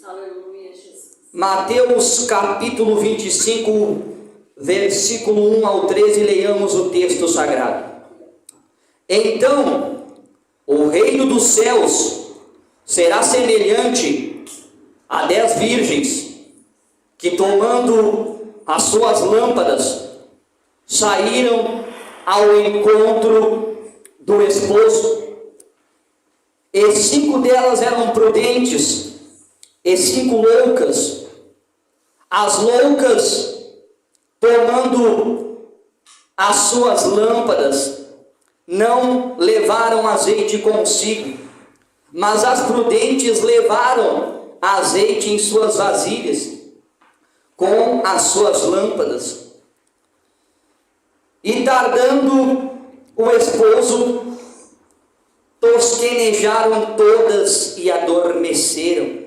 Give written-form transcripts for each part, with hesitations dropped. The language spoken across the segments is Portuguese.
Aleluia, Jesus. Mateus capítulo 25, versículo 1 ao 13, leiamos o texto sagrado. Então, o reino dos céus será semelhante a 10 virgens que, tomando as suas lâmpadas, saíram ao encontro do esposo. E 5 delas eram prudentes e 5 loucas. As loucas, tomando as suas lâmpadas, não levaram azeite consigo, mas as prudentes levaram azeite em suas vasilhas, com as suas lâmpadas. E tardando o esposo, tosquenejaram todas e adormeceram.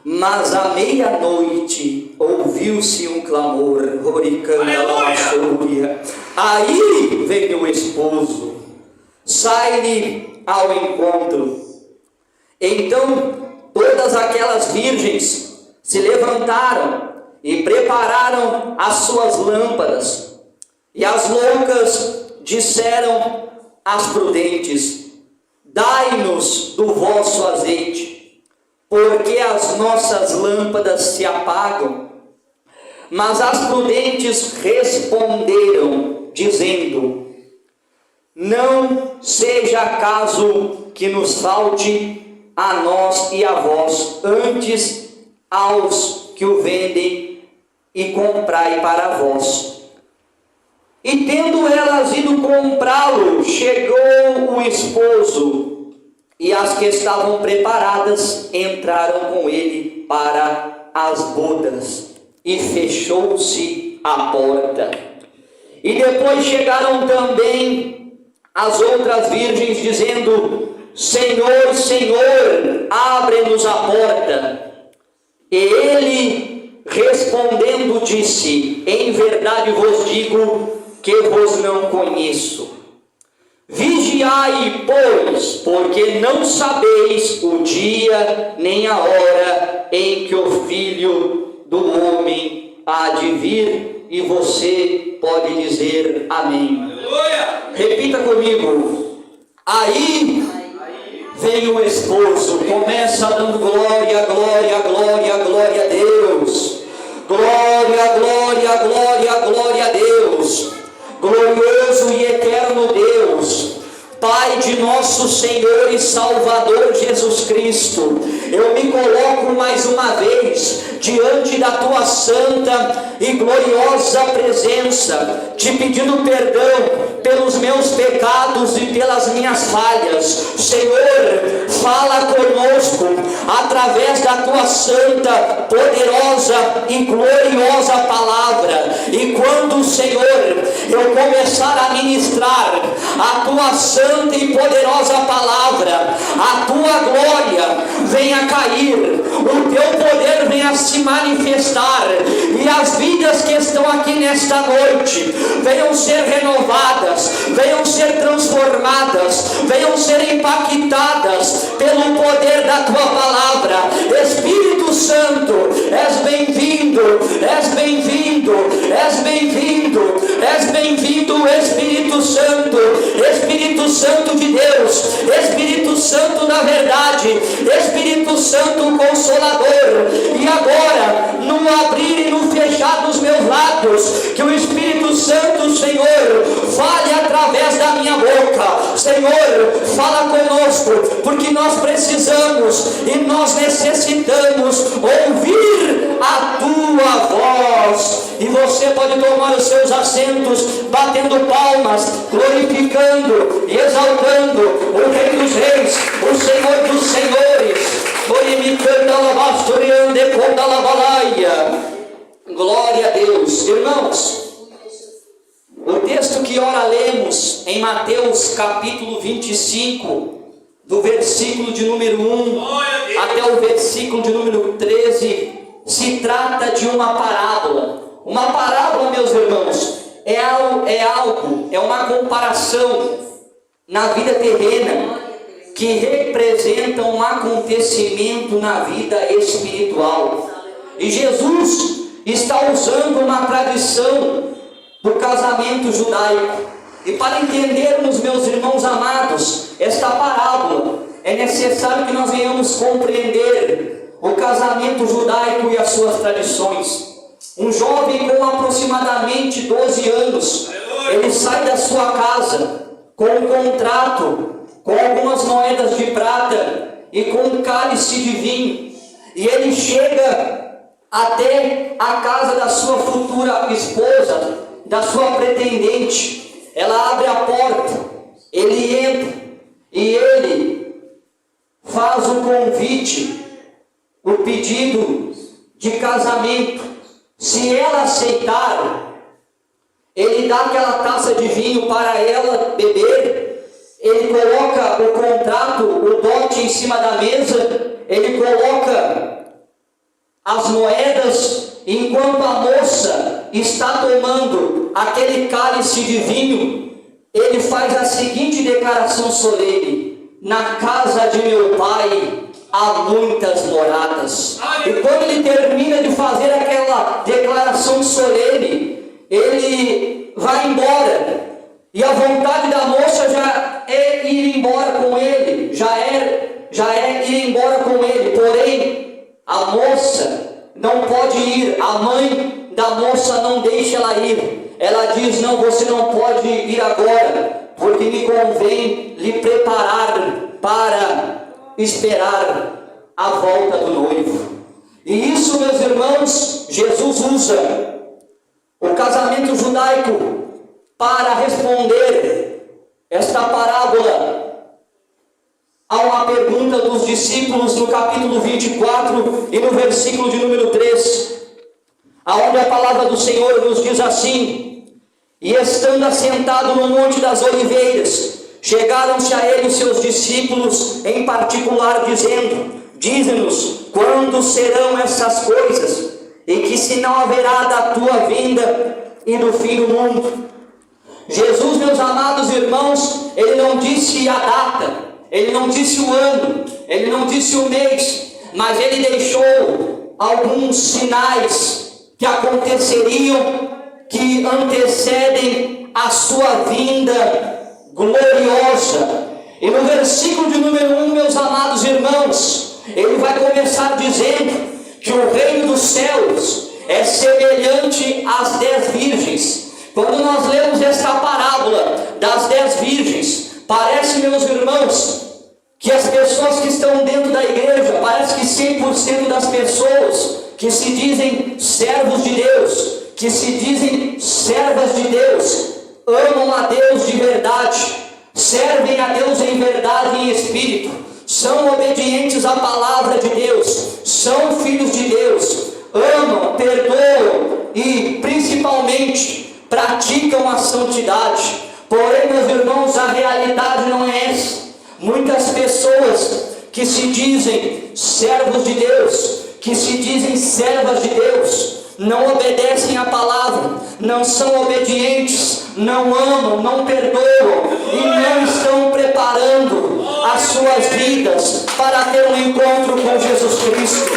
Mas à meia-noite ouviu-se um clamor, aí vem o esposo, sai-lhe ao encontro. Então todas aquelas virgens se levantaram e prepararam as suas lâmpadas. E as loucas disseram às prudentes: dai-nos do vosso azeite, porque as nossas lâmpadas se apagam. Mas as prudentes responderam, dizendo: não seja caso que nos falte a nós e a vós, antes aos que o vendem, e comprai para vós. E tendo elas ido comprá-lo, chegou o esposo, e as que estavam preparadas entraram com ele para as bodas, e fechou-se a porta. E depois chegaram também as outras virgens, dizendo: Senhor, Senhor, abre-nos a porta. E ele, respondendo, disse: em verdade vos digo que vos não conheço. Vigiai, pois, porque não sabeis o dia nem a hora em que o Filho do Homem há de vir. E você pode dizer amém. Aleluia! Repita comigo: aí vem o esposo. Começa dando glória, glória, glória, glória a Deus. Glória, glória, glória, glória a Deus. Glorioso e eterno Deus, Pai de nosso Senhor e Salvador Jesus Cristo, eu me coloco mais uma vez diante da Tua santa e gloriosa presença, te pedindo perdão pelos meus pecados e pelas minhas falhas. Senhor, fala conosco através da Tua santa, poderosa e gloriosa palavra. E quando, Senhor, eu começar a ministrar a Tua santa e poderosa palavra, a Tua glória venha cair, o Teu poder venha se manifestar, e as vidas que estão aqui nesta noite venham ser renovadas, venham ser transformadas, venham ser impactadas pelo poder da Tua palavra. Espírito Santo, és bem-vindo, és bem-vindo, és bem-vindo, és bem-vindo, Espírito Santo, Espírito Santo de Deus, Espírito Santo da verdade, Espírito Santo Consolador. E agora, no abrir e no fechar dos meus lábios, que o Espírito Santo, Senhor, fale através da minha boca. Senhor, fala conosco, porque nós precisamos e nós necessitamos ouvir a Tua voz. E você pode tomar os seus assentos, batendo palmas, glorificando e exaltando o Rei dos Reis, o Senhor dos Senhores. Glória a Deus. Irmãos, o texto que ora lemos em Mateus capítulo 25, do versículo de número 1 até o versículo de número 13, se trata de uma parábola. Uma parábola, meus irmãos, é uma comparação na vida terrena que representam um acontecimento na vida espiritual. E Jesus está usando uma tradição do casamento judaico. E para entendermos, meus irmãos amados, esta parábola, é necessário que nós venhamos compreender o casamento judaico e as suas tradições. Um jovem com aproximadamente 12 anos, ele sai da sua casa com um contrato, com algumas moedas de prata e com um cálice de vinho. E ele chega até a casa da sua futura esposa, da sua pretendente. Ela abre a porta, ele entra e ele faz o convite, o pedido de casamento. Se ela aceitar, ele dá aquela taça de vinho para ela beber, ele coloca o contrato, o dote em cima da mesa, ele coloca as moedas, enquanto a moça está tomando aquele cálice de vinho, ele faz a seguinte declaração solene: na casa de meu pai há muitas moradas. E quando ele termina de fazer aquela declaração solene, ele vai embora. E a vontade da moça já é ir embora com ele, já é ir embora com ele. Porém, a moça não pode ir, a mãe da moça não deixa ela ir. Ela diz: não, você não pode ir agora, porque me convém lhe preparar para esperar a volta do noivo. E isso, meus irmãos, Jesus usa o casamento judaico para responder esta parábola a uma pergunta dos discípulos no capítulo 24 e no versículo de número 3, aonde a palavra do Senhor nos diz assim: e estando assentado no Monte das Oliveiras, chegaram-se a ele os seus discípulos em particular, dizendo: dize-nos, quando serão essas coisas? E que sinal haverá da tua vinda e do fim do mundo? Jesus, meus amados irmãos, ele não disse a data, ele não disse o ano, ele não disse o mês, mas ele deixou alguns sinais que aconteceriam, que antecedem a sua vinda gloriosa. E no versículo de número 1, meus amados irmãos, ele vai começar dizendo que o reino dos céus é semelhante às 10 virgens. Quando nós lemos esta parábola das 10 virgens, parece, meus irmãos, que as pessoas que estão dentro da igreja, parece que 100% das pessoas que se dizem servos de Deus, que se dizem servas de Deus, amam a Deus de verdade, servem a Deus em verdade e em espírito, são obedientes à palavra de Deus, são filhos de Deus, amam, perdoam e principalmente praticam a santidade. Porém, meus irmãos, a realidade não é essa. Muitas pessoas que se dizem servos de Deus, que se dizem servas de Deus, não obedecem à palavra, não são obedientes, não amam, não perdoam e não estão preparando as suas vidas para ter um encontro com Jesus Cristo.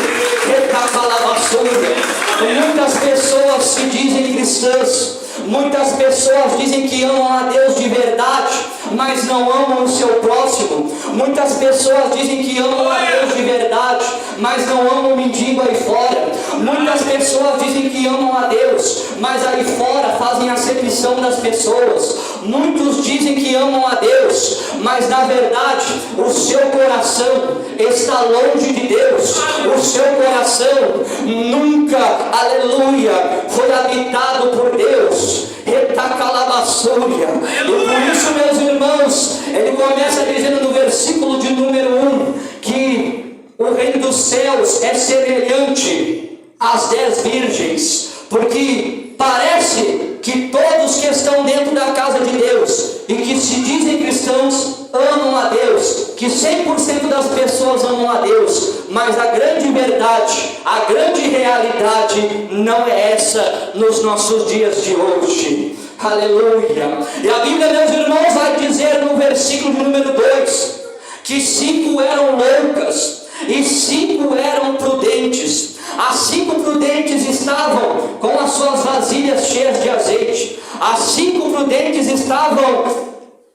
Muitas pessoas se dizem cristãs, muitas pessoas dizem que amam a Deus de verdade, mas não amam o seu próximo. Muitas pessoas dizem que amam a Deus de verdade, mas não amam o mendigo aí fora. Muitas pessoas dizem que amam a Deus, mas aí fora fazem acepção das pessoas. Muitos dizem que amam a Deus, mas na verdade o seu coração está longe de Deus. O seu coração nunca, aleluia, foi habitado por Deus. Retacalabassúria. E por isso, meus irmãos, ele começa dizendo no versículo de número 1 que o reino dos céus é semelhante às 10 virgens, porque parece que todos que estão dentro da casa de Deus e que se dizem cristãos amam a Deus, que 100% das pessoas amam a Deus, mas a grande verdade, a grande realidade não é essa nos nossos dias de hoje. Aleluia. E a Bíblia, meus irmãos, vai dizer no versículo de número 2 que 5 eram loucas e 5 eram prudentes. As 5 prudentes estavam com as suas vasilhas cheias de azeite. As 5 prudentes estavam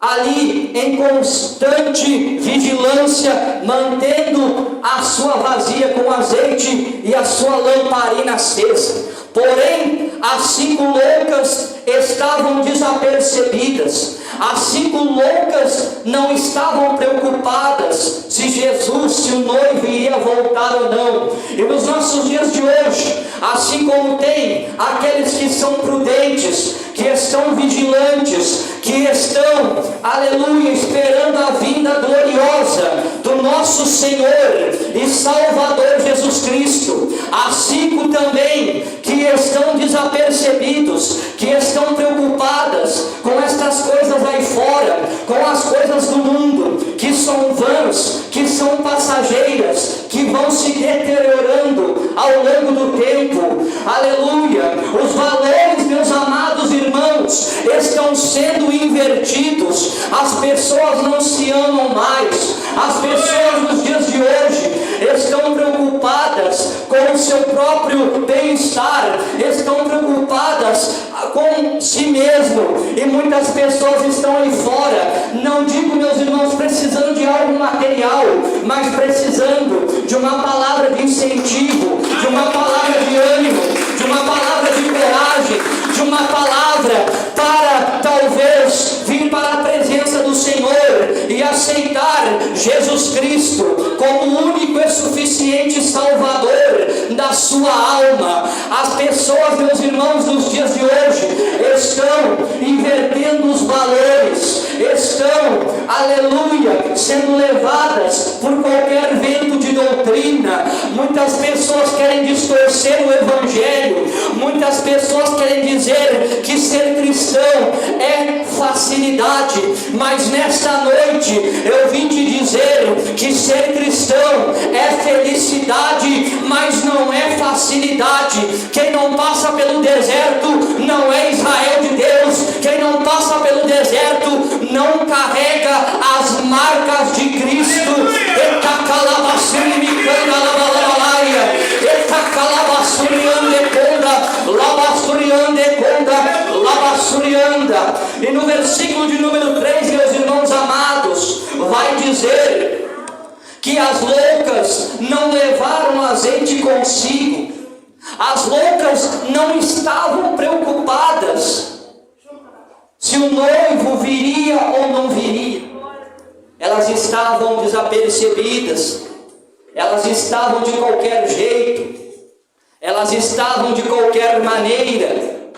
ali em constante vigilância, mantendo a sua vasilha com azeite e a sua lamparina acesa. Porém, as 5 loucas estavam desapercebidas. As 5 loucas não estavam preocupadas se Jesus, se o noivo iria voltar ou não. E nos nossos dias de hoje, assim como tem aqueles que são prudentes, que estão vigilantes, que estão, aleluia, esperando a vinda gloriosa do nosso Senhor e Salvador Jesus Cristo. Há 5 também que estão desapercebidos, que estão preocupadas com estas coisas aí fora, com as coisas do mundo, que são vãs, que são passageiras, que vão se deteriorando ao longo do tempo. Aleluia! Os valores, meus amados irmãos, estão sendo invertidos. As pessoas não se amam mais. As pessoas nos dias de hoje estão preocupadas com o seu próprio bem-estar, estão preocupadas com si mesmo, e muitas pessoas estão aí fora, não digo, meus irmãos, precisando de algo material, mas precisando de uma palavra de incentivo, de uma palavra de ânimo, de uma palavra de coragem, de uma palavra para talvez vir para a presença do Senhor e aceitar Jesus Cristo como o único e suficiente Salvador da sua alma. As pessoas, meus irmãos, nos dias de hoje estão invertendo os valores, estão, aleluia, sendo levadas por qualquer vento de doutrina. Muitas pessoas querem distorcer o Evangelho, muitas pessoas querem dizer que ser cristão é facilidade, mas nesta noite eu vim te dizer que ser cristão é felicidade, mas não é facilidade. Quem não passa pelo deserto não é Israel de Deus. Quem não passa pelo deserto não carrega as marcas de Cristo. E no versículo de número 3, meus irmãos amados, vai dizer que as loucas não levaram azeite consigo. As loucas não estavam preocupadas se o noivo viria ou não viria. Elas estavam desapercebidas, elas estavam de qualquer jeito, elas estavam de qualquer maneira,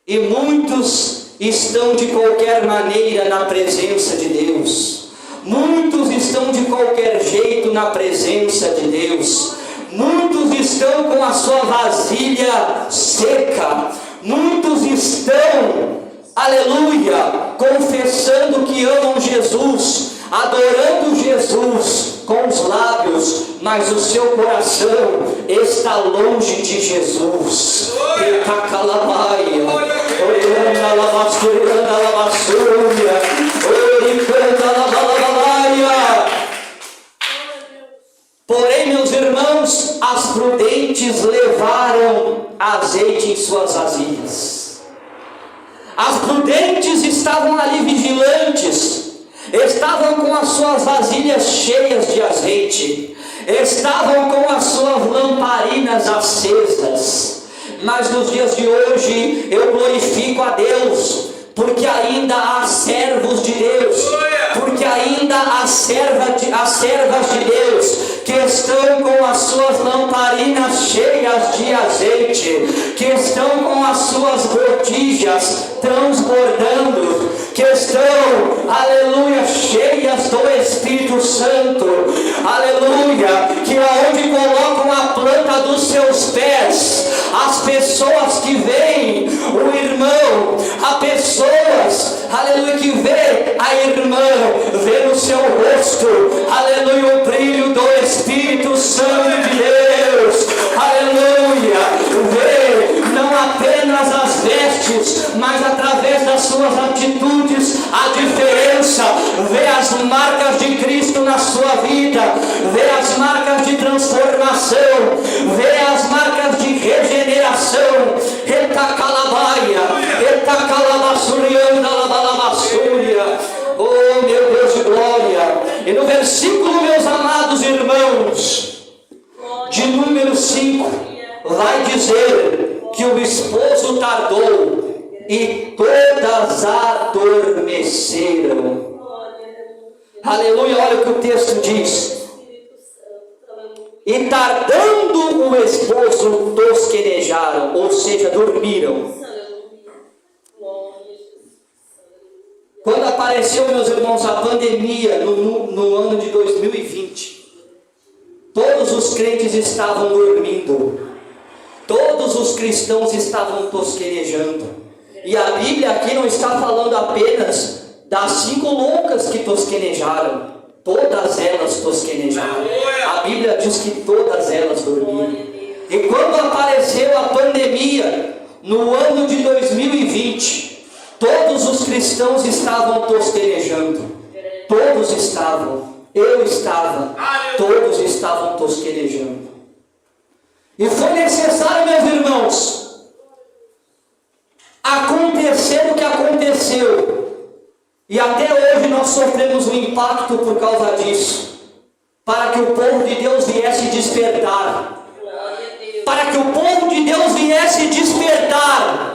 e muitos estão de qualquer maneira na presença de Deus. Muitos estão de qualquer jeito na presença de Deus. Muitos estão com a sua vasilha seca. Muitos estão, aleluia, confessando que amam Jesus, adorando Jesus com os lábios, mas o seu coração está longe de Jesus. Porém, meus irmãos, as prudentes levaram azeite em suas vasilhas. As prudentes estavam ali vigilantes, estavam com as suas vasilhas cheias de azeite, estavam com as suas lamparinas acesas. Mas nos dias de hoje eu glorifico a Deus, porque ainda há servos de Deus, porque ainda há servas de Deus que estão com as suas lamparinas cheias de azeite, que estão com as suas botijas transbordando, que estão, aleluia, cheias do Espírito Santo, aleluia, que aonde colocam a planta dos seus pés, as pessoas que veem o irmão, as pessoas, aleluia, que vê a irmã, vê no seu rosto, aleluia, o brilho do Espírito Santo de Deus, aleluia, vê não apenas as vestes, mas através das suas atitudes, a diferença, vê as marcas de Cristo nas E no versículo, meus amados irmãos, de número 5, vai dizer que o esposo tardou e todas adormeceram. Aleluia, olha o que o texto diz. E tardando o esposo, tosquenejaram, ou seja, dormiram. Quando apareceu, meus irmãos, a pandemia no ano de 2020, todos os crentes estavam dormindo, todos os cristãos estavam tosquenejando. E a Bíblia aqui não está falando apenas das 5 loucas que tosquenejaram, todas elas tosquenejaram. A Bíblia diz que todas elas dormiram. E quando apareceu a pandemia no ano de 2020, todos os cristãos estavam tosquenejando. Todos estavam. Eu estava. Todos estavam tosquenejando. E foi necessário, meus irmãos, acontecer o que aconteceu. E até hoje nós sofremos um impacto por causa disso. Para que o povo de Deus viesse despertar. Para que o povo de Deus viesse despertar.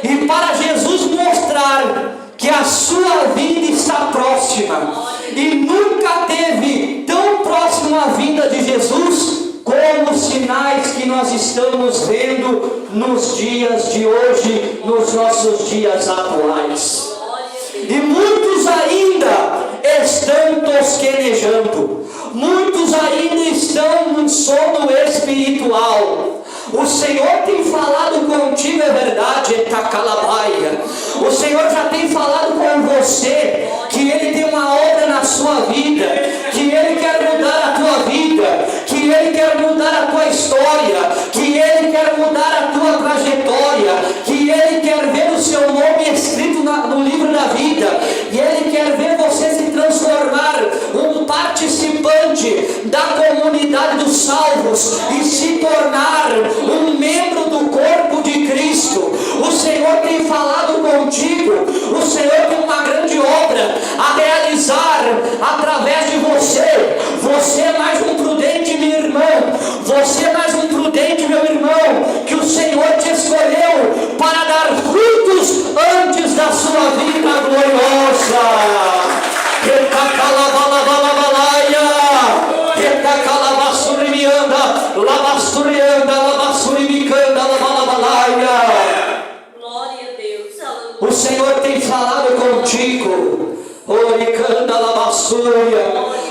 E para Jesus mostrar que a sua vinda está próxima. E nunca teve tão próximo a vinda de Jesus como os sinais que nós estamos vendo nos dias de hoje, nos nossos dias atuais. E muitos ainda estão tosquenejando. Muitos ainda estão num sono espiritual. O Senhor tem falado contigo, é verdade, Etacalabaia. O Senhor já tem falado com você que Ele tem uma obra na sua vida, que Ele quer mudar a tua vida, que Ele quer mudar a tua história, que Ele quer mudar a tua trajetória, que Ele quer ver o seu nome escrito no livro da vida, e Ele quer ver você se transformar um participante da comunidade dos salvos e se tornar um membro do corpo de Cristo. O Senhor tem falado contigo. O Senhor tem uma grande obra a realizar através de você. Você é mais um prudente, minha irmã. Você é mais um prudente, meu irmão, que o Senhor te escolheu para dar frutos antes da sua vida gloriosa. O Senhor tem falado contigo.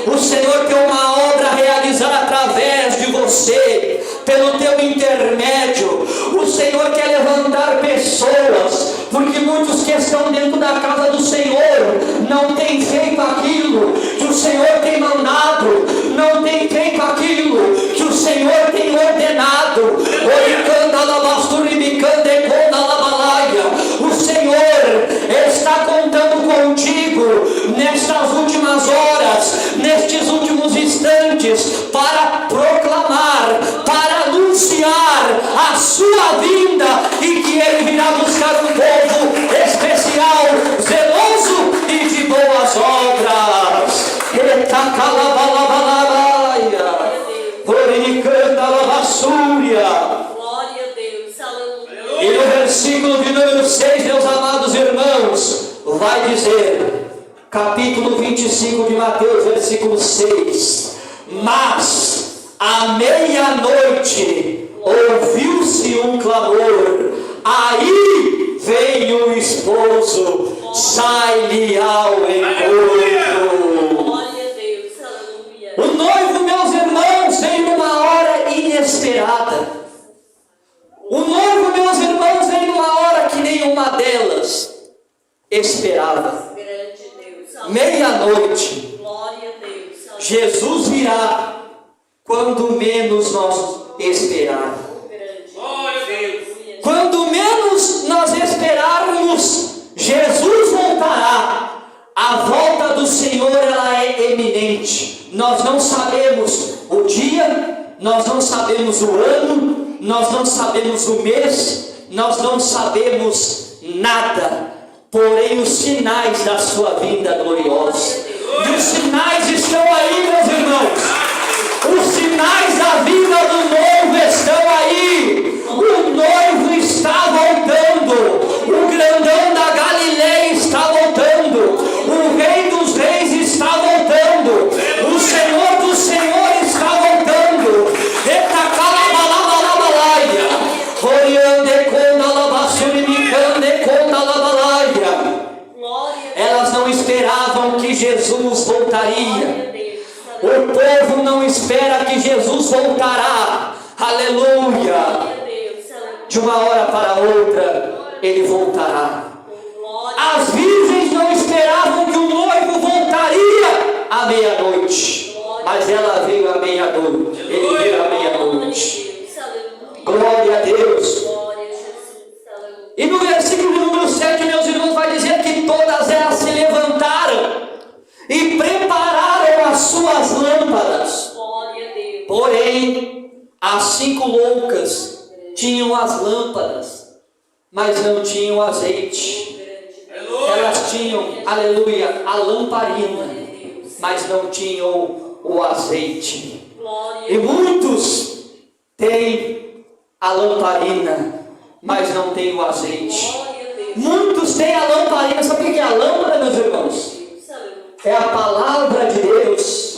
O Senhor tem uma obra a realizar através de você, pelo teu intermédio. O Senhor quer levantar pessoas, porque muitos que estão dentro da casa do Senhor não têm feito aquilo que o Senhor tem mandado, não têm feito aquilo que o Senhor tem ordenado. O Senhor está contando contigo nestas últimas horas, nestes últimos instantes, para proclamar, para anunciar a sua vinda, e que Ele virá buscar um povo especial, zeloso e de boas obras. E no versículo de número 6, meus amados irmãos, vai dizer, capítulo 25 de Mateus, versículo 6: mas à meia-noite ouviu-se um clamor, aí veio o esposo, sai-lhe ao encontro. O noivo, meus irmãos, veio numa hora inesperada. O noivo, meus irmãos, veio numa hora que nenhuma delas esperava. Meia-noite. Jesus virá quando menos nós esperarmos. Quando menos nós esperarmos, Jesus voltará. A volta do Senhor, ela é eminente. Nós não sabemos o dia, nós não sabemos o ano, nós não sabemos o mês, nós não sabemos nada. Porém, os sinais da sua vinda gloriosa, e os sinais estão estão aí, meus irmãos. Os sinais da vida do noivo estão aí. O noivo está voltando. O grandão da Galileia está voltando. O Rei dos Reis está voltando. O Senhor dos Senhores está voltando. Elas não esperavam que Jesus voltaria. O povo não espera que Jesus voltará. Aleluia. De uma hora para outra, ele voltará. As virgens não esperavam que o noivo voltaria à meia-noite, mas ela veio à meia-noite. Ele veio à meia-noite. Glória a Deus. E no versículo número 7, meus irmãos, vai dizer que todas elas se levantaram e prepararam as suas lâmpadas. Porém, as 5 loucas tinham as lâmpadas, mas não tinham azeite. Elas tinham, aleluia, a lamparina, mas não tinham o azeite. E muitos têm a lamparina, mas não têm o azeite. Muitos têm a lamparina. Sabe o que é a lâmpada, meus irmãos? É a palavra de Deus.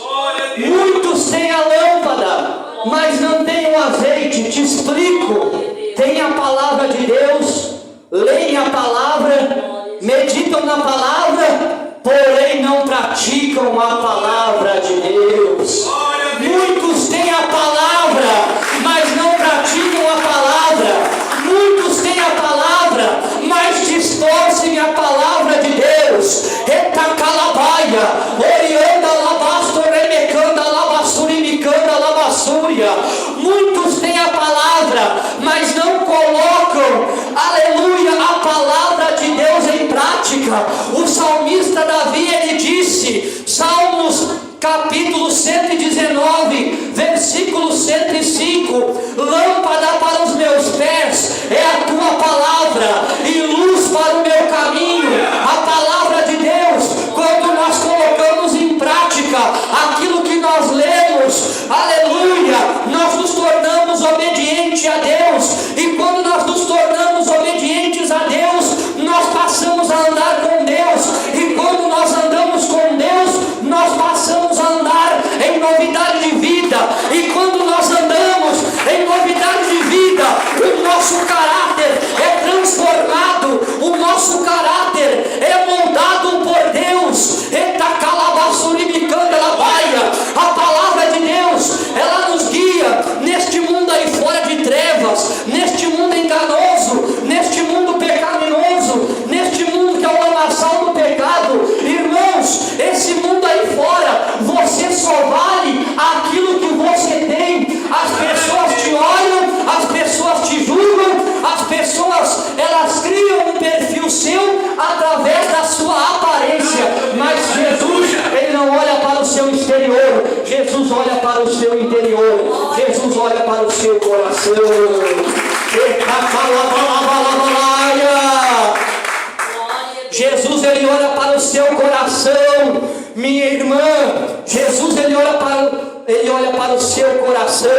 Muitos têm a lâmpada, mas não têm o azeite. Te explico. Tem a palavra de Deus, leem a palavra, meditam na palavra, porém não praticam a palavra de Deus. Muitos têm a palavra, mas não praticam a palavra. Muitos têm a palavra, mas distorcem a palavra de Deus. Etacalabaia, orianda labasto, remecanda labassurimicanda labassúria. Muitos têm a palavra, mas não colocam, aleluia, a palavra de Deus em prática. O salmista Davi, ele disse, Salmos capítulo 119, versículo 105, lâmpada para os meus pés é a tua palavra e luz para o meu caminho. A palavra de Deus, quando nós colocamos em prática aquilo que nós lemos, aleluia, nós nos tornamos obedientes a Deus. E quando nós nos tornamos obedientes a Deus, nós passamos a andar com Deus. E quando nós andamos com Deus, nós passamos a andar em novidade de vida. E quando nós andamos em novidade de vida, o nosso caráter é transformado, o nosso caráter é moldado por Deus. A palavra de Deus, ela nos guia neste mundo aí fora de trevas, neste mundo enganoso, neste mundo pecaminoso, neste mundo que é o lamaçal do pecado. Irmãos, esse mundo aí fora, você só vale aquilo que você tem. As pessoas te olham, as pessoas te julgam, as pessoas, elas criam um perfil seu através da sua aparência, mas Jesus, ele não olha para o seu exterior, Jesus olha para o seu interior, Jesus olha para o seu coração. Jesus, ele olha para o seu coração, minha irmã. Jesus, ele olha para o seu coração.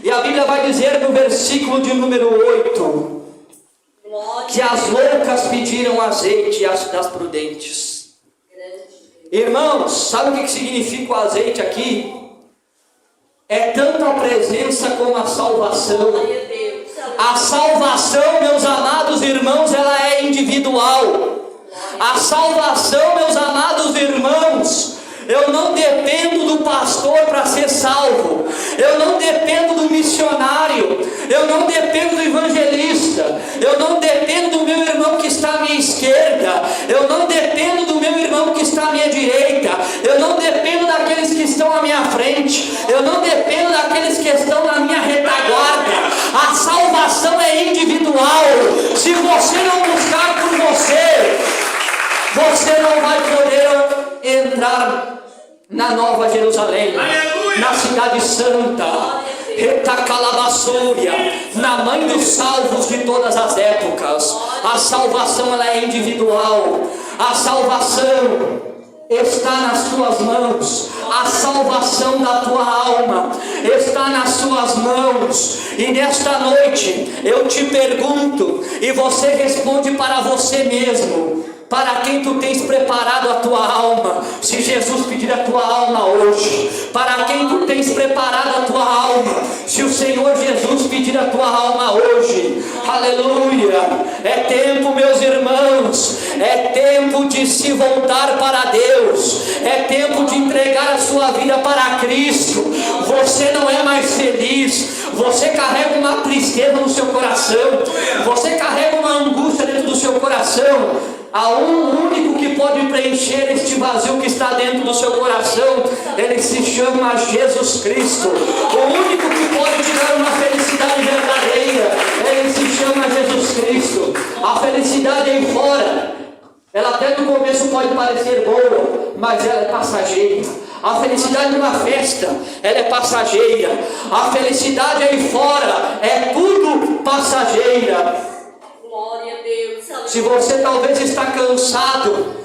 E a Bíblia vai dizer no versículo de número 8 que as loucas pediram azeite das prudentes. Irmãos, sabe o que significa o azeite aqui? É tanto a presença como a salvação. A salvação, meus amados irmãos, ela é individual. A salvação, meus amados irmãos, eu não dependo do pastor para ser salvo, eu não dependo do missionário, eu não dependo do evangelista, eu não dependo do meu irmão que está à minha esquerda, eu não dependo do meu irmão que está à minha direita, eu não dependo daqueles que estão à minha frente, eu não dependo daqueles que estão na minha retaguarda. A salvação é individual. Se você não buscar por você não vai poder entrar na Nova Jerusalém, na cidade santa. Etacalabassúria, na mãe dos salvos de todas as épocas. A salvação ela é individual. A salvação está nas tuas mãos. A salvação da tua alma está nas suas mãos. E nesta noite eu te pergunto, e você responde para você mesmo: para quem tu tens preparado a tua alma? Se Jesus pedir a tua alma hoje, para quem tu tens preparado a tua alma? Se o Senhor Jesus pedir a tua alma hoje, aleluia. É tempo, meus irmãos, é tempo de se voltar para Deus, é tempo de entregar a sua vida para Cristo. Você não é mais feliz, você carrega uma tristeza no seu coração, você carrega uma angústia dentro do seu coração. Há um único que pode preencher este vazio que está dentro do seu coração. Ele se chama Jesus Cristo. O único que pode te dar uma felicidade verdadeira, ele se chama Jesus Cristo. A felicidade aí fora, ela até no começo pode parecer boa, mas ela é passageira. A felicidade de uma festa, ela é passageira. A felicidade aí fora é tudo passageira. Se você talvez está cansado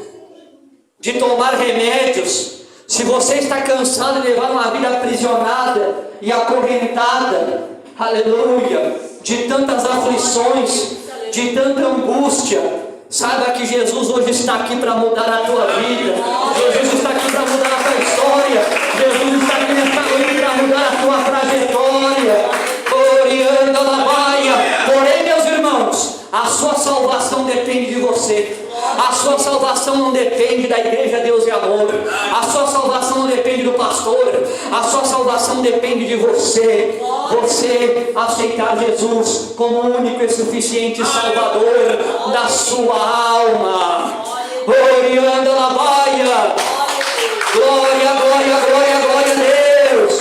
de tomar remédios, se você está cansado de levar uma vida aprisionada e acorrentada, aleluia, de tantas aflições, de tanta angústia, saiba que Jesus hoje está aqui para mudar a tua vida. Jesus está aqui para mudar a tua história. Jesus está aqui nesta noite para mudar a tua trajetória. Orianda Labaia. Porém, meus irmãos, a sua salvação depende de você. A sua salvação não depende da igreja Deus e Amor. A sua salvação não depende do pastor. A sua salvação depende de você. Você aceitar Jesus como o único e suficiente Salvador da sua alma. Orianda Labaia. Glória, glória, glória, glória a Deus.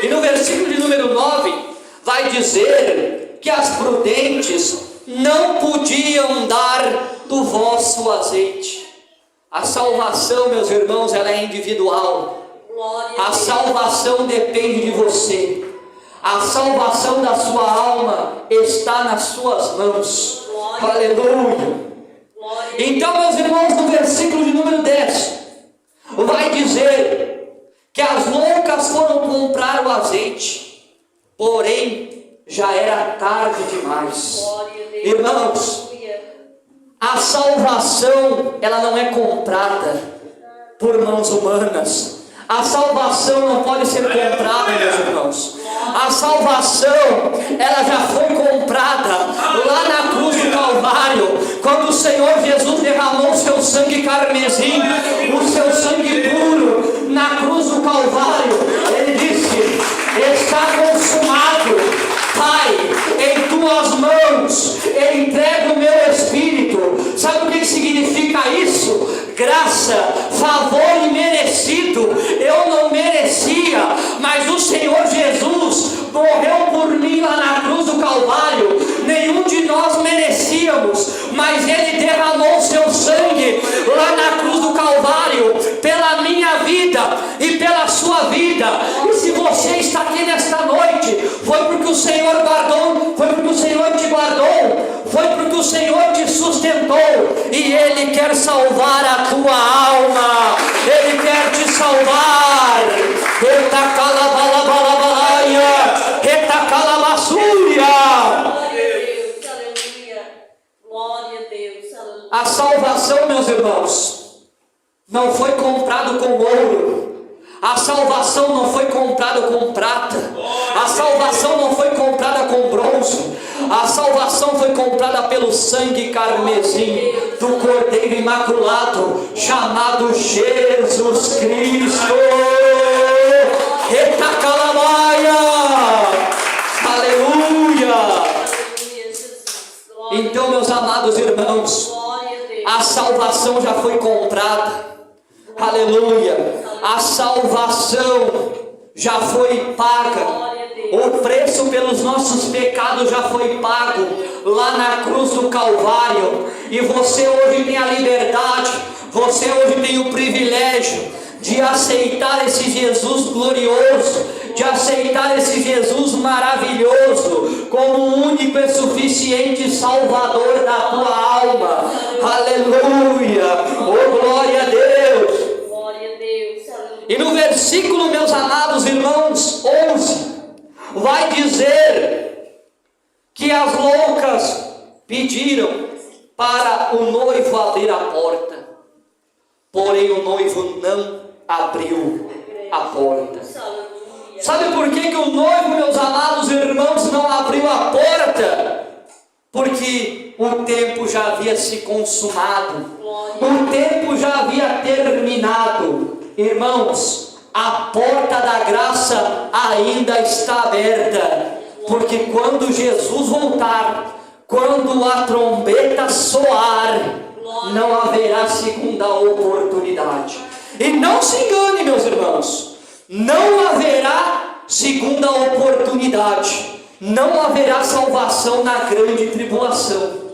E no versículo de número 9 vai dizer que as prudentes não podiam dar do vosso azeite. A salvação, meus irmãos, ela é individual. A salvação depende de você. A salvação da sua alma está nas suas mãos. Aleluia. Então, meus irmãos, no versículo de número 10 vai dizer que as loucas foram comprar o azeite, porém já era tarde demais. Irmãos, a salvação ela não é comprada por mãos humanas. A salvação não pode ser comprada, meus irmãos. A salvação ela já foi comprada lá na cruz do Calvário, quando o Senhor Jesus derramou o seu sangue carmesim, o seu sangue puro na cruz do Calvário. Ele disse: está consumado. Pai, em tuas mãos entrego o meu espírito. Sabe o que significa isso? Graça, favor imerecido. Eu não merecia, mas o Senhor Jesus morreu por mim lá na cruz do Calvário. Nenhum de nós merecíamos, mas Ele derramou o seu sangue lá na cruz do Calvário pela minha vida e pela sua vida. E se você está aqui nesta noite, foi porque o Senhor guardou, foi porque o Senhor te guardou, foi porque o Senhor te sustentou, e Ele quer salvar a tua alma. Ele quer te salvar. A salvação, meus irmãos, não foi comprado com ouro. A salvação não foi comprada com prata. A salvação não foi comprada com bronze. A salvação foi comprada pelo sangue carmesim do Cordeiro Imaculado, chamado Jesus Cristo. Etacalabaia. Aleluia. Então, meus amados irmãos, a salvação já foi comprada. Aleluia. A salvação já foi paga. O preço pelos nossos pecados já foi pago lá na cruz do Calvário. E você hoje tem a liberdade, você hoje tem o privilégio de aceitar esse Jesus glorioso de aceitar esse Jesus maravilhoso como o único e suficiente Salvador da tua alma. Aleluia! Oh, glória a Deus! Glória a Deus. E no versículo, meus amados irmãos, 11, vai dizer que as loucas pediram para o noivo abrir a porta, porém o noivo não abriu a porta. Sabe por que o noivo, meus amados irmãos, não abriu a porta? Porque o tempo já havia se consumado, o tempo já havia terminado. Irmãos, a porta da graça ainda está aberta, porque quando Jesus voltar, quando a trombeta soar, não haverá segunda oportunidade. E não se engane, meus irmãos, não haverá segunda oportunidade, não haverá salvação na grande tribulação.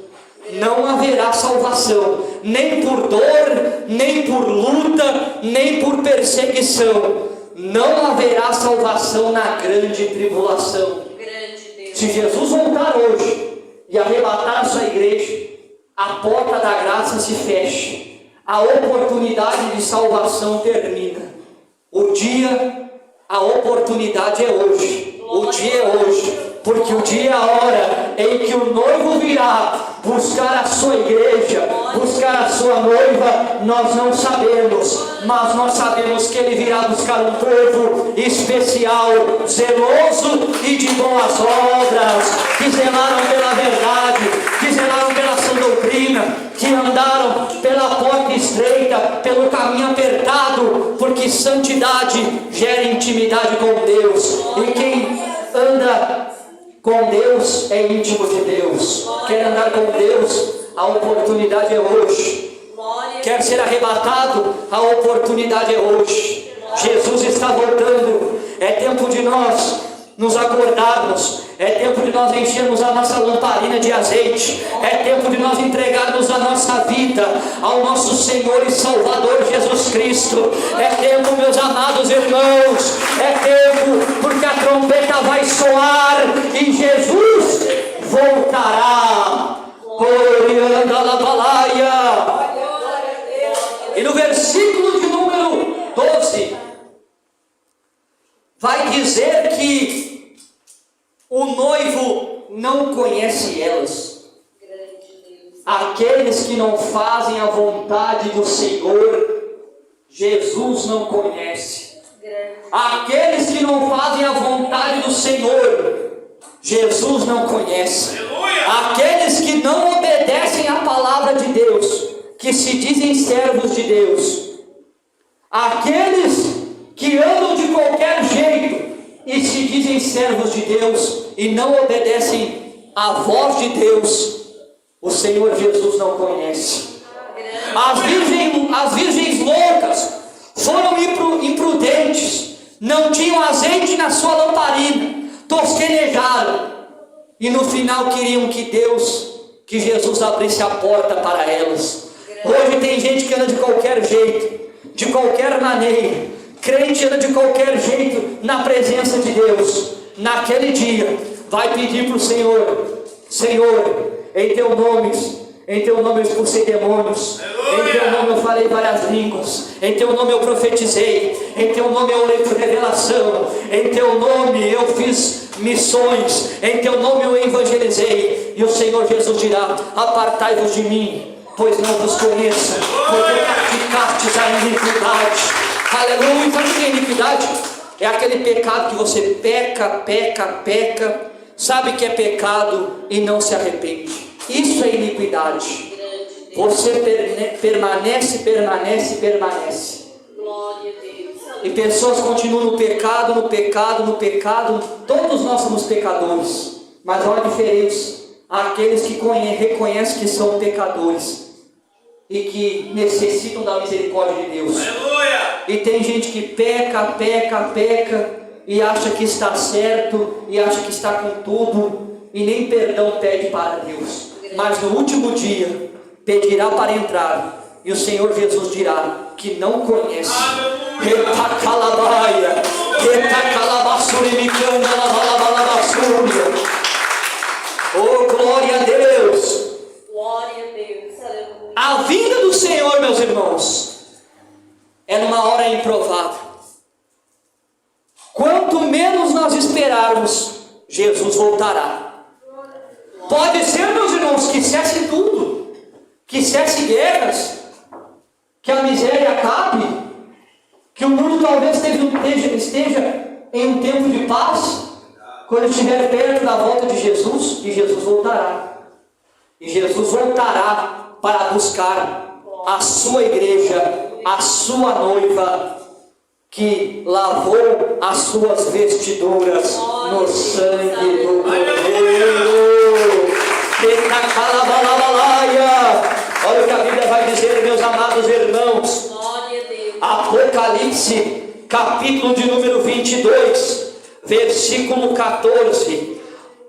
Não haverá salvação, nem por dor, nem por luta, nem por perseguição. Não haverá salvação na grande tribulação. Se Jesus voltar hoje e arrebatar a sua igreja, a porta da graça se fecha, a oportunidade de salvação termina. A oportunidade é hoje, o dia é hoje, porque o dia é a hora em que o noivo virá buscar a sua igreja, buscar a sua noiva. Nós não sabemos, mas nós sabemos que ele virá buscar um povo especial, zeloso e de boas obras, que zelaram pela verdade, que zelaram pela sã doutrina, que andaram pela porta estreita, pelo caminho apertado, porque santidade gera intimidade com Deus, e quem anda com Deus é íntimo de Deus. Quer andar com Deus? A oportunidade é hoje. Quer ser arrebatado? A oportunidade é hoje. Jesus está voltando. É tempo de nós nos acordarmos. É tempo de nós enchermos a nossa lamparina de azeite. É tempo de nós entregarmos a nossa vida ao nosso Senhor e Salvador Jesus Cristo. É tempo, meus amados irmãos, é tempo, porque a trombeta vai soar e Jesus voltará. E no versículo de número 12 vai dizer que o noivo não conhece elas. Aqueles que não fazem a vontade do Senhor, Jesus não conhece. Aqueles que não fazem a vontade do Senhor, Jesus não conhece. Aqueles que não obedecem à palavra de Deus, que se dizem servos de Deus, aqueles que andam de qualquer jeito e se dizem servos de Deus e não obedecem à voz de Deus, o Senhor Jesus não conhece. As virgens loucas foram imprudentes, não tinham azeite na sua lamparina, tosquenejaram, e no final queriam que Jesus abrisse a porta para elas. Hoje tem gente que anda de qualquer jeito, de qualquer maneira. Crente anda de qualquer jeito na presença de Deus. Naquele dia vai pedir para o Senhor: Senhor, em teu nome eu expulsei demônios, em teu nome eu falei várias línguas, em teu nome eu profetizei, em teu nome eu olhei por revelação, em teu nome eu fiz missões, em teu nome eu evangelizei. E o Senhor Jesus dirá: apartai-vos de mim, pois não vos conheço, porque praticastes a iniquidade. Aleluia. Sabe o que é iniquidade? É aquele pecado que você peca, sabe que é pecado e não se arrepende. Isso é iniquidade. Você permanece. Glória a Deus. E pessoas continuam no pecado. Todos nós somos pecadores, mas olha a diferença. Aqueles que reconhecem que são pecadores e que necessitam da misericórdia de Deus. Aleluia! E tem gente que peca e acha que está certo, e acha que está com tudo, e nem perdão pede para Deus. Mas no último dia pedirá para entrar, e o Senhor Jesus dirá que não conhece. Retacalabaia, retacalabaço, uma hora improvável. Quanto menos nós esperarmos, Jesus voltará. Pode ser, meus irmãos, que cesse tudo, que cesse guerras, que a miséria acabe, que o mundo talvez esteja em um tempo de paz, quando estiver perto da volta de Jesus, e Jesus voltará. E Jesus voltará para buscar a sua igreja, a sua noiva, que lavou as suas vestiduras no sangue do Cordeiro. Olha o que a Bíblia vai dizer, meus amados irmãos. Apocalipse, capítulo de número 22, versículo 14.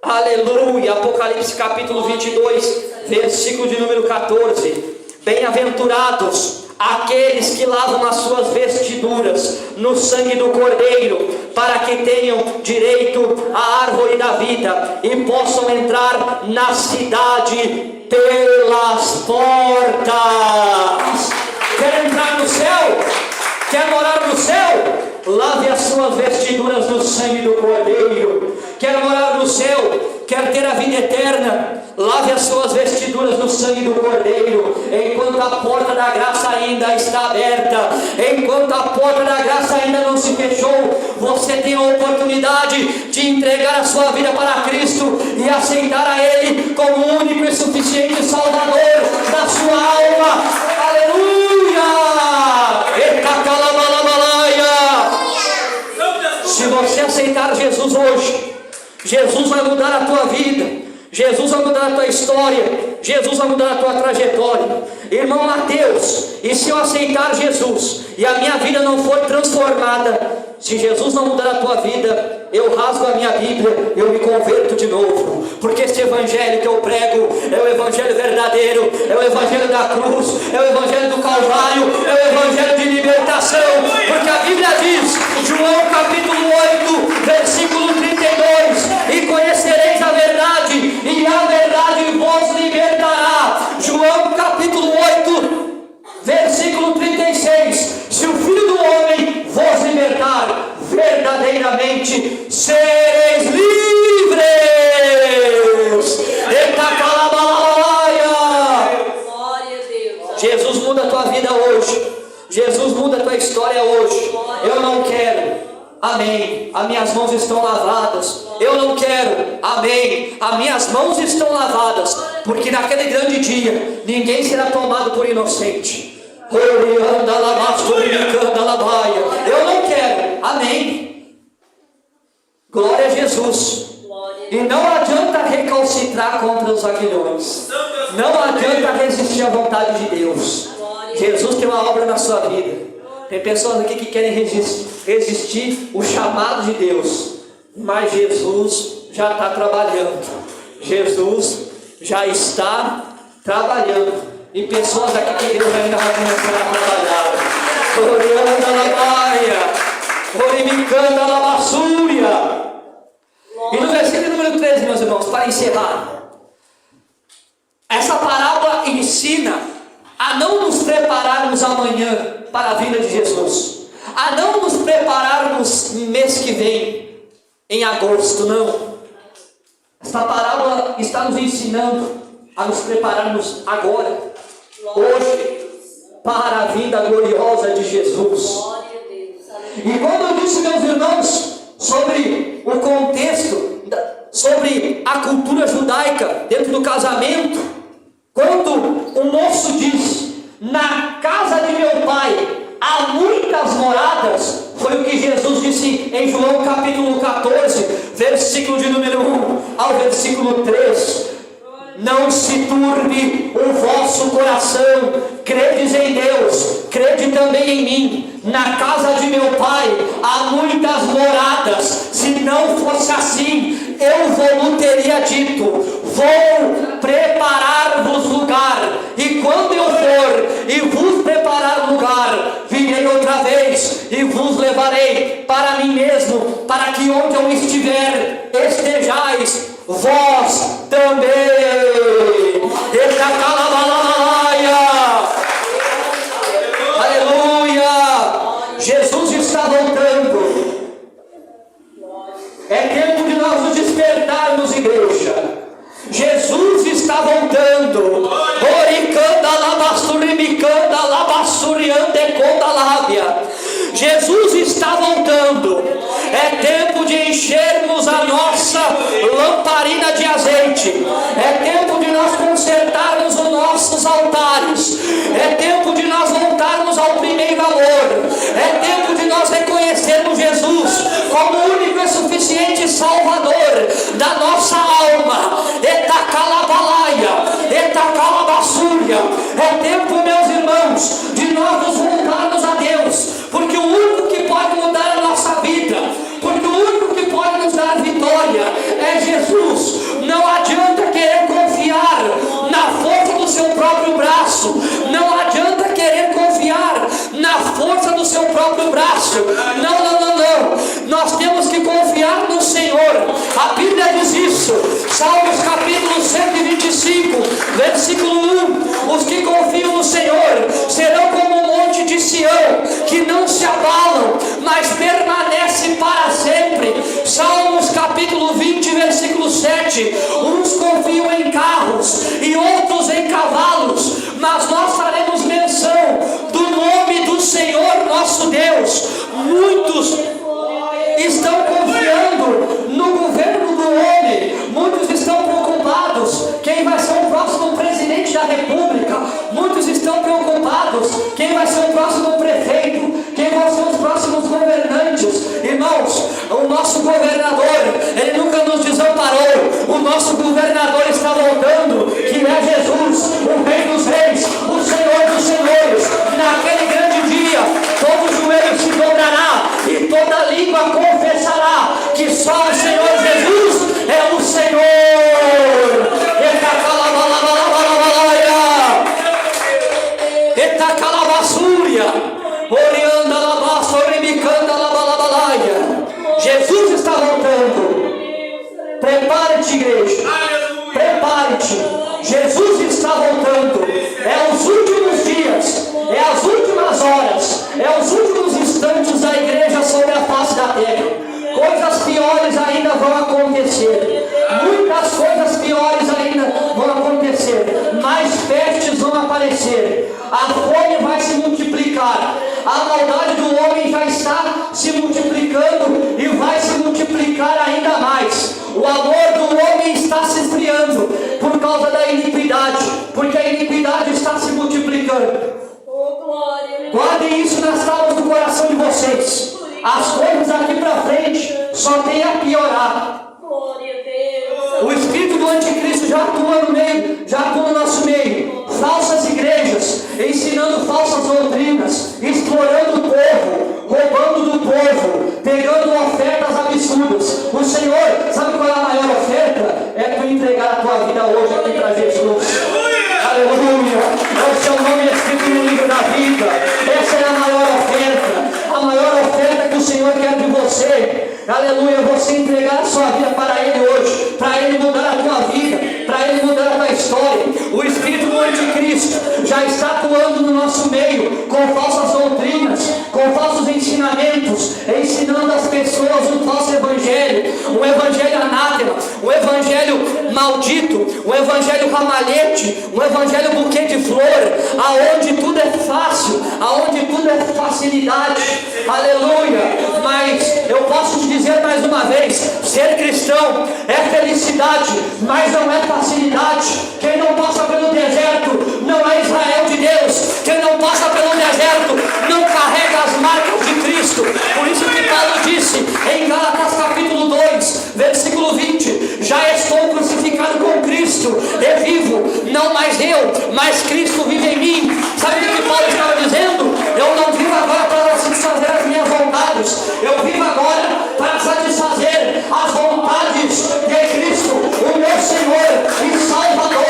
Aleluia. Apocalipse capítulo 22, versículo de número 14. Bem-aventurados aqueles que lavam as suas vestiduras no sangue do Cordeiro, para que tenham direito à árvore da vida e possam entrar na cidade pelas portas. Quer entrar no céu? Quer morar no céu? Lave as suas vestiduras no sangue do Cordeiro. Quer morar no céu? Quer ter a vida eterna? Lave as suas vestiduras no sangue do Cordeiro. Enquanto a porta da graça ainda está aberta, enquanto a porta da graça ainda não se fechou, você tem a oportunidade de entregar a sua vida para Cristo e aceitar a Ele como o único e suficiente Salvador da sua alma. Aleluia! Se você aceitar Jesus hoje, Jesus vai mudar a tua vida, Jesus vai mudar a tua história, Jesus vai mudar a tua trajetória. Irmão Mateus, e se eu aceitar Jesus e a minha vida não for transformada, se Jesus não mudar a tua vida, eu rasgo a minha Bíblia, eu me converto de novo, porque esse evangelho que eu prego é o evangelho verdadeiro, é o evangelho da cruz, é o evangelho do Calvário, é o evangelho de libertação, porque a Bíblia diz, João capítulo 8, versículo 32, e conhecereis a verdade, e a verdade vos libertará. João capítulo 8, versículo 36, se o Filho do Homem vos libertar, verdadeiramente sereis livres. Eita calabalaia! Jesus muda a tua vida hoje, Jesus muda a tua história hoje. Eu não quero, amém, as minhas mãos estão lavadas. Eu não quero, amém, as minhas mãos estão lavadas, porque naquele grande dia ninguém será tomado por inocente. Eu não quero, amém. Glória a Jesus. E não adianta recalcitrar contra os aguilhões, não adianta resistir à vontade de Deus. Jesus tem uma obra na sua vida. Tem pessoas aqui que querem resistir o chamado de Deus, mas Jesus já está trabalhando. Jesus já está trabalhando. E pessoas aqui que Deus ainda vai começar a trabalhar. Orianda la baia, orimicanda la massúria. E no versículo número 13, meus irmãos, para encerrar, essa parábola ensina a não nos prepararmos amanhã para a vinda de Jesus, a não nos prepararmos no mês que vem, em agosto, não. Esta parábola está nos ensinando a nos prepararmos agora, hoje, para a vinda gloriosa de Jesus. E quando eu disse, meus irmãos, sobre o contexto, sobre a cultura judaica dentro do casamento, quando o moço diz, na casa de meu pai há muitas moradas, foi o que Jesus disse em João capítulo 14, versículo de número 1 ao versículo 3. Não se turbe o vosso coração, credes em Deus, crede também em mim. Na casa de meu pai há muitas moradas, se não fosse assim, eu vou teria dito, vou preparar-vos lugar, e quando eu for e vos preparar lugar, virei outra vez e vos levarei para mim mesmo, para que onde eu estiver, estejais vós também. Aleluia! Jesus está voltando. É tempo de enchermos a nossa lamparina de azeite. É tempo de nós consertarmos os nossos altares. É tempo de nós voltarmos ao primeiro amor. É tempo de nós reconhecermos Jesus como o único e suficiente Salvador da nossa alma. Etacalabalaia, etacalabassúria. É tempo, meus irmãos, de nós nos voltarmos a Deus, porque o único que pode mudar a nossa vida, porque o único que pode nos dar vitória é Jesus. Não adianta querer confiar na força do seu próprio braço. Não adianta querer confiar na força do seu próprio braço. Não. Nós temos que confiar no Senhor. A Bíblia diz isso. Salmos capítulo 125, versículo 1. Os que confiam no Senhor serão como o monte de Sião, que não se abalam, mas permanece para sempre. Salmos capítulo 20, versículo 7. Uns confiam em carros e outros em cavalos, mas nós faremos menção do nome do Senhor nosso Deus. Muitos estão confiando no governo do homem. Muitos estão preocupados quem vai ser o próximo presidente da república. Muitos estão preocupados quem vai ser o próximo prefeito, quem vão ser os próximos governantes. Irmãos, o nosso governador, ele nunca nos desamparou. O nosso governador está voltando, que é Jesus, o Rei dos Reis, o Senhor dos Senhores. Naquele grande dia, todo joelho se dobrará e toda língua confessará que só o Senhor Jesus é o Senhor. Jesus está voltando. Prepare-te, igreja. Prepare-te. Jesus está voltando. É os últimos dias, é as últimas horas, é os últimos instantes da igreja sobre a face da terra. Coisas piores ainda vão acontecer. Muitas coisas piores ainda vão acontecer. Mais pestes vão aparecer. A fome vai se multiplicar. A maldade do homem já está se multiplicando e vai se multiplicar ainda mais. O amor do homem está se esfriando por causa da iniquidade, porque a iniquidade está se multiplicando. Guardem isso nas tábuas do coração de vocês. As coisas daqui para frente só tem a piorar. O espírito do anticristo já atua no meio, já atua no nosso meio. Falsas igrejas, ensinando falsas doutrinas, explorando o povo, roubando do povo, pegando ofertas absurdas. O Senhor, sabe qual é a maior oferta? É tu entregar a tua vida hoje aqui para Jesus. Aleluia! É o seu nome escrito no livro da vida. Essa é a maior oferta. A maior oferta que o Senhor quer de você. Aleluia, você entregar a sua vida para Ele hoje, para Ele mudar a tua vida, para Ele mudar a tua história. O espírito do anticristo já está atuando no nosso meio, com falsas doutrinas, com falsos ensinamentos, ensinando as pessoas um falso evangelho, um evangelho anátema, um evangelho maldito, um evangelho ramalhete, um evangelho buquê de flor, aonde tudo é fácil, aonde tudo é facilidade. Aleluia! Mas eu posso te dizer mais uma vez, ser cristão é felicidade, mas não é facilidade. Quem não passa pelo deserto não é Israel de Deus. Quem não passa pelo deserto não carrega as marcas de Cristo. Por isso que Paulo disse em Gálatas capítulo 2, versículo 20: já estou crucificado com Cristo, e vivo, não mais eu, mas Cristo vive em mim. Sabe o que Paulo estava dizendo? Eu não vivo agora para satisfazer as minhas vontades, eu vivo agora para satisfazer as vontades de Cristo, o meu Senhor e Salvador.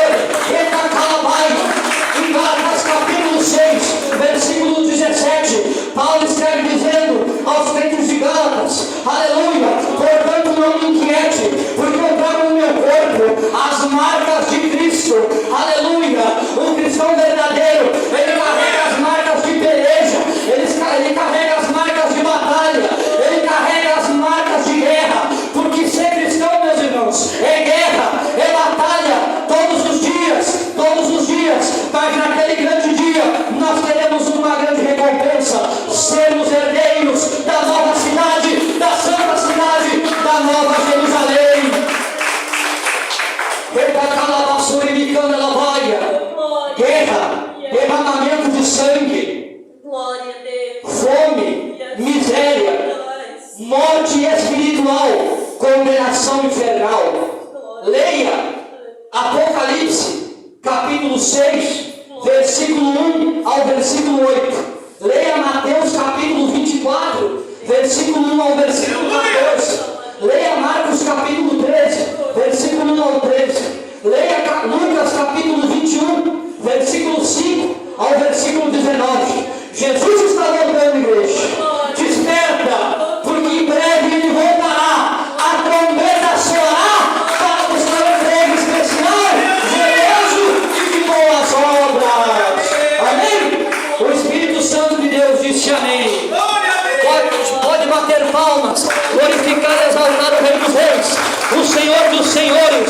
Em Gálatas capítulo 6, versículo 17, Paulo escreve dizendo aos crentes de Gálatas: aleluia, portanto não me inquiete, porque eu trago no meu corpo as marcas de Cristo. Aleluia, o cristão verdadeiro, ele carrega as marcas de peleja, ele carrega as marcas de batalha, ele carrega morte espiritual, condenação infernal. Leia Apocalipse, capítulo 6, versículo 1 ao versículo 8. Leia Mateus, capítulo 24, versículo 1 ao versículo 14. Leia Marcos, capítulo 13, versículo 1 ao 13. Leia Lucas, capítulo 21, versículo 5 ao versículo 19. Jesus está voltando, igreja. Desperta, porque em breve Ele voltará. A trombeta soará para buscar um povo especial, generoso e de boas obras. Amém? O Espírito Santo de Deus disse amém. Pode bater palmas, glorificar e exaltar o Rei dos Reis, o Senhor dos Senhores.